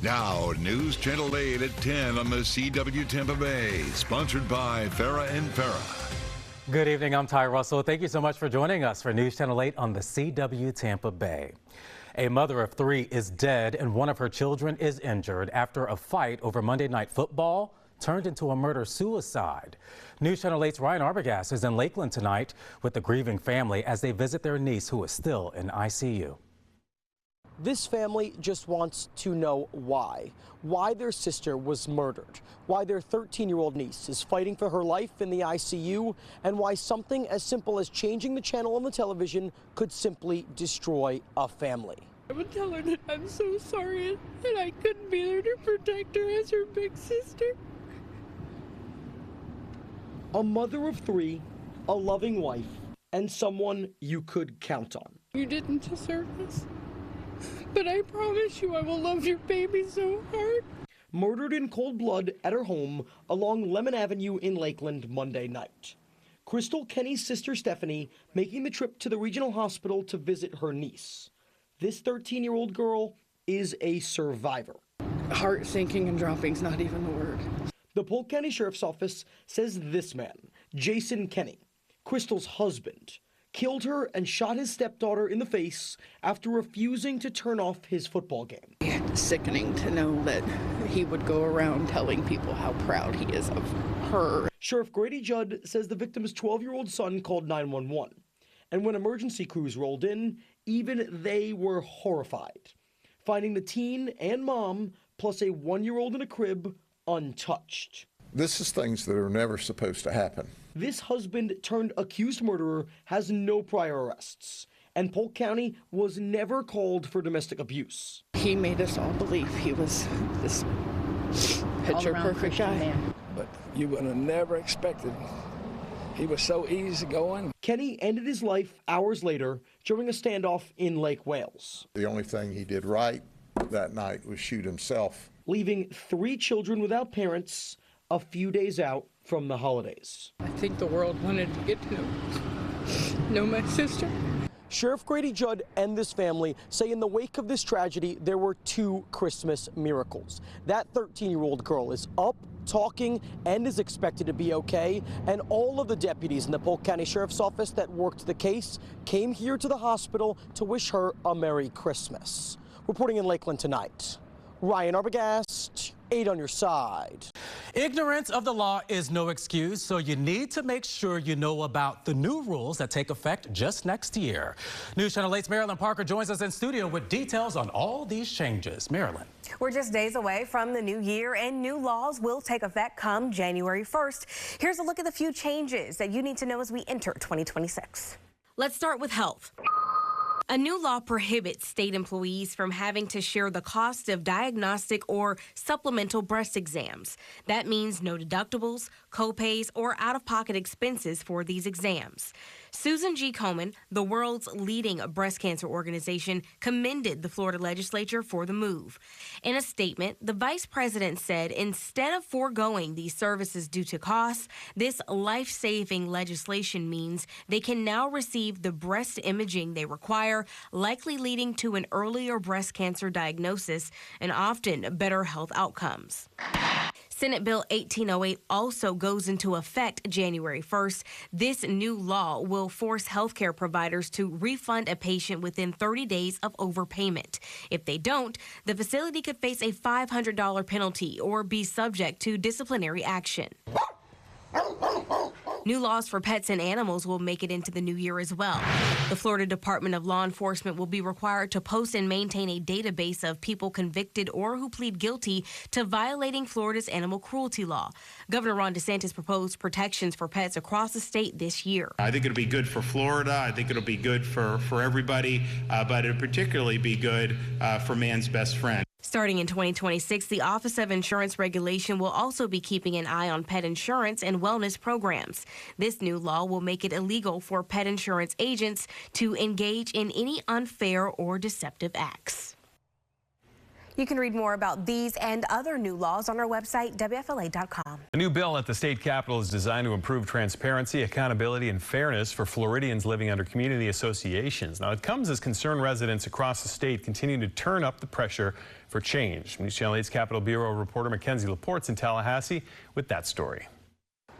Now, News Channel 8 at 10 on the CW Tampa Bay, sponsored by Farah and Farah. Good evening, I'm Ty Russell. Thank you so much for joining us for News Channel 8 on the CW Tampa Bay. A mother of 3 is dead and one of her children is injured after a fight over Monday Night Football turned into a murder-suicide. News Channel 8's Ryan Arbogast is in Lakeland tonight with the grieving family as they visit their niece who is still in ICU. This family just wants to know why their sister was murdered, why their 13-year-old niece is fighting for her life in the ICU, and why something as simple as changing the channel on the television could simply destroy a family. I would tell her that I'm so sorry and I couldn't be there to protect her as her big sister. A mother of 3, a loving wife, and someone you could count on. You didn't deserve this. But I promise you I will love your baby so hard. Murdered in cold blood at her home along Lemon Avenue in Lakeland Monday night. Crystal Kenny's sister Stephanie making the trip to the regional hospital to visit her niece. This 13-year-old girl is a survivor. Heart sinking and dropping's not even the word. The Polk County Sheriff's Office says this man, Jason Kenny, Crystal's husband, killed her and shot his stepdaughter in the face after refusing to turn off his football game. It's sickening to know that he would go around telling people how proud he is of her. Sheriff Grady Judd says the victim's 12-year-old son called 911. And when emergency crews rolled in, even they were horrified, finding the teen and mom, plus a 1-year-old in a crib, untouched. This is things that are never supposed to happen. This husband turned accused murderer has no prior arrests, and Polk County was never called for domestic abuse. He made us all believe he was this picture-perfect guy. But you would have never expected. He was so easygoing. Kenny ended his life hours later during a standoff in Lake Wales. The only thing he did right that night was shoot himself, leaving 3 children without parents a few days out from the holidays. I think the world wanted to get to know my sister. Sheriff Grady Judd and this family say in the wake of this tragedy, there were 2 Christmas miracles. That 13-year-old girl is up, talking, and is expected to be okay. And all of the deputies in the Polk County Sheriff's Office that worked the case came here to the hospital to wish her a Merry Christmas. Reporting in Lakeland tonight, Ryan Arbogast, 8 on your side. Ignorance of the law is no excuse, so you need to make sure you know about the new rules that take effect just next year. News Channel 8's Marilyn Parker joins us in studio with details on all these changes. Marilyn. We're just days away from the new year, and new laws will take effect come January 1st. Here's a look at the few changes that you need to know as we enter 2026. Let's start with health. A new law prohibits state employees from having to share the cost of diagnostic or supplemental breast exams. That means no deductibles, copays, or out-of-pocket expenses for these exams. Susan G. Komen, the world's leading breast cancer organization, commended the Florida legislature for the move. In a statement, the vice president said instead of foregoing these services due to costs, this life-saving legislation means they can now receive the breast imaging they require, likely leading to an earlier breast cancer diagnosis and often better health outcomes. Senate Bill 1808 also goes into effect January 1st. This new law will force healthcare providers to refund a patient within 30 days of overpayment. If they don't, the facility could face a $500 penalty or be subject to disciplinary action. New laws for pets and animals will make it into the new year as well. The Florida Department of Law Enforcement will be required to post and maintain a database of people convicted or who plead guilty to violating Florida's animal cruelty law. Governor Ron DeSantis proposed protections for pets across the state this year. I think it'll be good for Florida. I think it'll be good for everybody, but it'll particularly be good for man's best friend. Starting in 2026, the Office of Insurance Regulation will also be keeping an eye on pet insurance and wellness programs. This new law will make it illegal for pet insurance agents to engage in any unfair or deceptive acts. You can read more about these and other new laws on our website, WFLA.com. A new bill at the state capitol is designed to improve transparency, accountability, and fairness for Floridians living under community associations. Now, it comes as concerned residents across the state continue to turn up the pressure for change. News Channel 8's Capitol Bureau reporter Mackenzie Laporte's in Tallahassee with that story.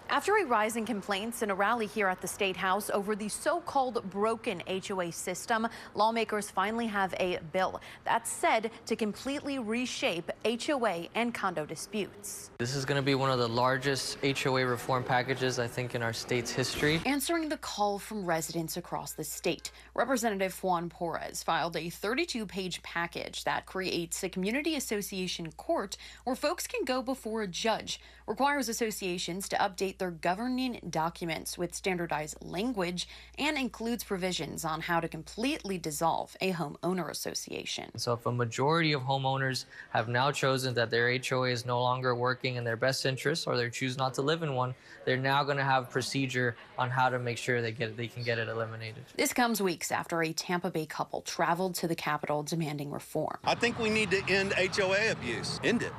After a rise in complaints and a rally here at the State House over the so-called broken HOA system, lawmakers finally have a bill that's said to completely reshape HOA and condo disputes. This is going to be one of the largest HOA reform packages, I think, in our state's history. Answering the call from residents across the state, Representative Juan Perez filed a 32-page package that creates a community association court where folks can go before a judge, requires associations to update their governing documents with standardized language, and includes provisions on how to completely dissolve a homeowner association. So if a majority of homeowners have now chosen that their HOA is no longer working in their best interest, or they choose not to live in one, they're now going to have procedure on how to make sure they can get it eliminated. This comes weeks after a Tampa Bay couple traveled to the Capitol demanding reform. I think we need to end HOA abuse. End it.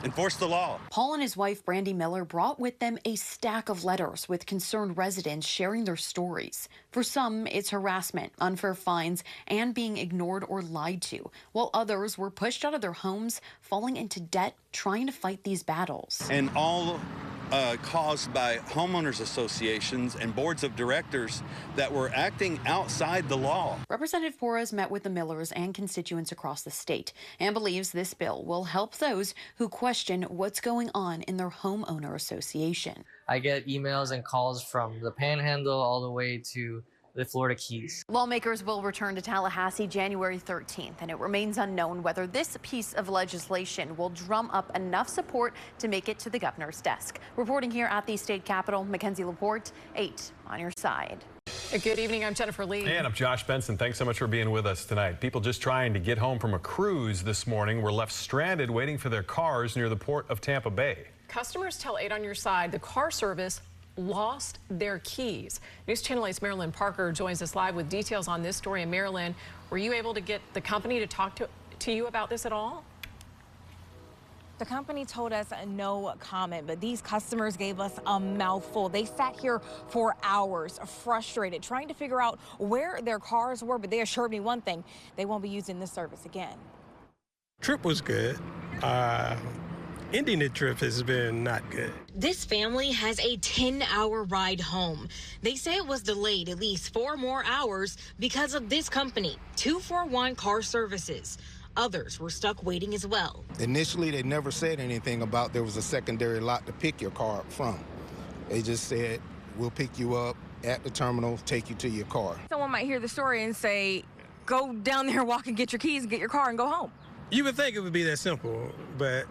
Enforce the law. Paul and his wife, Brandy Miller, brought with them a stack of letters with concerned residents sharing their stories. For some, it's harassment, unfair fines, and being ignored or lied to, while others were pushed out of their homes, falling into debt, trying to fight these battles. And all caused by homeowners associations and boards of directors that were acting outside the law. Representative Perez met with the Millers and constituents across the state and believes this bill will help those who question what's going on in their homeowner association. I get emails and calls from the Panhandle all the way to the Florida Keys. Lawmakers will return to Tallahassee January 13th, and it remains unknown whether this piece of legislation will drum up enough support to make it to the governor's desk. Reporting here at the state capitol, Mackenzie Laporte, 8 on your side. Good evening, I'm Jennifer Lee. And I'm Josh Benson. Thanks so much for being with us tonight. People just trying to get home from a cruise this morning were left stranded waiting for their cars near the port of Tampa Bay. Customers tell 8 on your side the car service lost their keys. News Channel 8's Marilyn Parker joins us live with details on this story. And Marilyn, were you able to get the company to talk to you about this at all? The company told us no comment, but these customers gave us a mouthful. They sat here for hours, frustrated, trying to figure out where their cars were, but they assured me one thing: they won't be using this service again. Trip was good. Ending the trip has been not good. This family has a 10-hour ride home. They say it was delayed at least 4 more hours because of this company, 241 Car Services. Others were stuck waiting as well. Initially, they never said anything about there was a secondary lot to pick your car up from. They just said, we'll pick you up at the terminal, take you to your car. Someone might hear the story and say, go down there, walk and get your keys and get your car and go home. You would think it would be that simple, but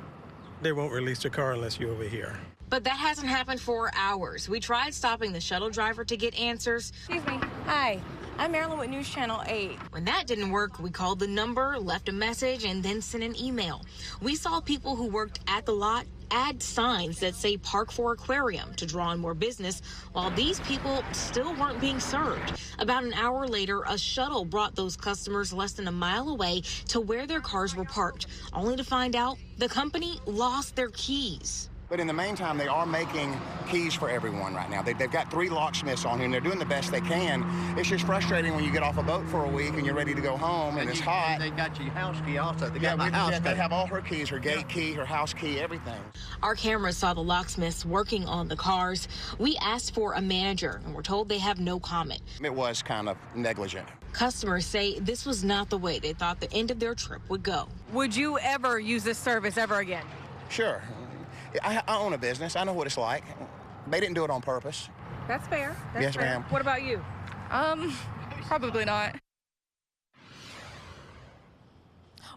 they won't release your car unless you're over here. But that hasn't happened for hours. We tried stopping the shuttle driver to get answers. Excuse me. Hi, I'm Marilyn with News Channel 8. When that didn't work, we called the number, left a message, and then sent an email. We saw people who worked at the lot add signs that say Park for Aquarium to draw in more business, while these people still weren't being served. About an hour later, a shuttle brought those customers less than a mile away to where their cars were parked, only to find out the company lost their keys. But in the meantime, they are making keys for everyone right now. They've got 3 locksmiths on here, and they're doing the best they can. It's just frustrating when you get off a boat for a week and you're ready to go home, and it's hot. And they got your house key also. They got my house key. They have all her keys, her gate key, her house key, everything. Our cameras saw the locksmiths working on the cars. We asked for a manager, and we're told they have no comment. It was kind of negligent. Customers say this was not the way they thought the end of their trip would go. Would you ever use this service ever again? Sure. I own a business. I know what it's like. They didn't do it on purpose. That's fair. That's yes, fair. ma'am. What about you? Probably not.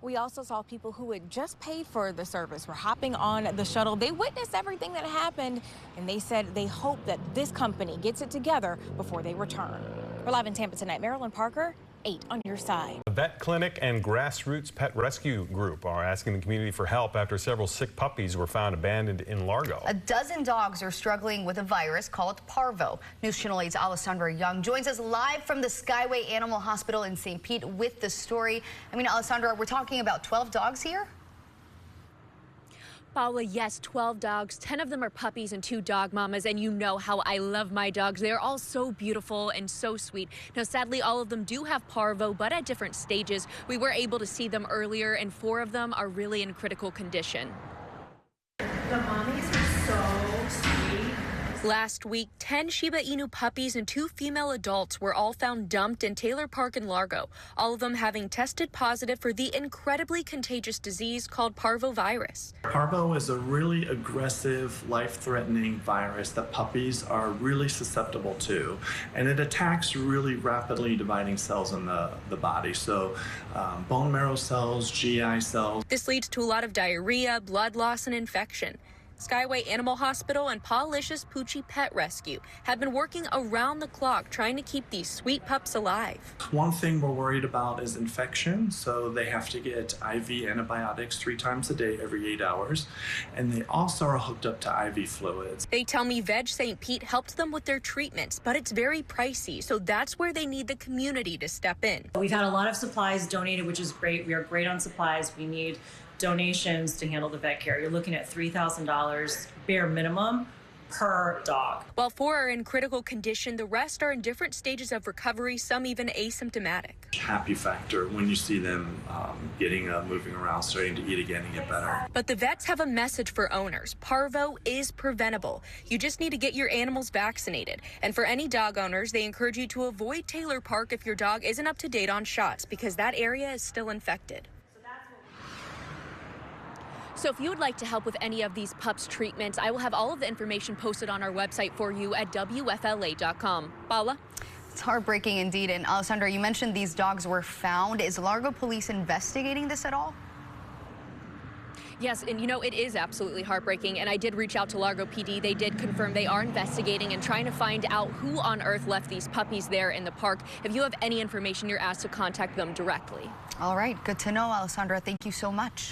We also saw people who had just paid for the service were hopping on the shuttle. They witnessed everything that happened, and they said they hope that this company gets it together before they return. We're live in Tampa tonight. Marilyn Parker, 8 on your side. The vet clinic and grassroots pet rescue group are asking the community for help after several sick puppies were found abandoned in Largo. A dozen dogs are struggling with a virus called parvo. News Channel 8's Alessandra Young joins us live from the Skyway Animal Hospital in St. Pete with the story. I mean, Alessandra, we're talking about 12 dogs here? Paula, yes, 12 dogs. 10 of them are puppies and 2 dog mamas, and you know how I love my dogs. They are all so beautiful and so sweet. Now, sadly, all of them do have parvo, but at different stages. We were able to see them earlier, and 4 of them are really in critical condition. The mommies are so sweet. Last week, 10 Shiba Inu puppies and 2 female adults were all found dumped in Taylor Park in Largo, all of them having tested positive for the incredibly contagious disease called parvovirus. Parvo is a really aggressive, life-threatening virus that puppies are really susceptible to, and it attacks really rapidly dividing cells in the body, so bone marrow cells, GI cells. This leads to a lot of diarrhea, blood loss, and infection. Skyway Animal Hospital and Paulicious Poochie Pet Rescue have been working around the clock trying to keep these sweet pups alive. One thing we're worried about is infection, so they have to get IV antibiotics 3 times a day every 8 hours, and they also are hooked up to IV fluids. They tell me Veg St. Pete helped them with their treatments, but it's very pricey, so that's where they need the community to step in. We've had a lot of supplies donated, which is great. We are great on supplies. We need donations to handle the vet care. You're looking at $3,000 bare minimum per dog. While 4 are in critical condition, the rest are in different stages of recovery, some even asymptomatic. Happy factor when you see them moving around, starting to eat again and get better. But the vets have a message for owners. Parvo is preventable. You just need to get your animals vaccinated. And for any dog owners, they encourage you to avoid Taylor Park if your dog isn't up to date on shots, because that area is still infected. So if you would like to help with any of these pups' treatments, I will have all of the information posted on our website for you at WFLA.com. Paula? It's heartbreaking indeed. And Alessandra, you mentioned these dogs were found. Is Largo Police investigating this at all? Yes, and you know, it is absolutely heartbreaking, and I did reach out to Largo PD. They did confirm they are investigating and trying to find out who on earth left these puppies there in the park. If you have any information, you're asked to contact them directly. All right, good to know, Alessandra. Thank you so much.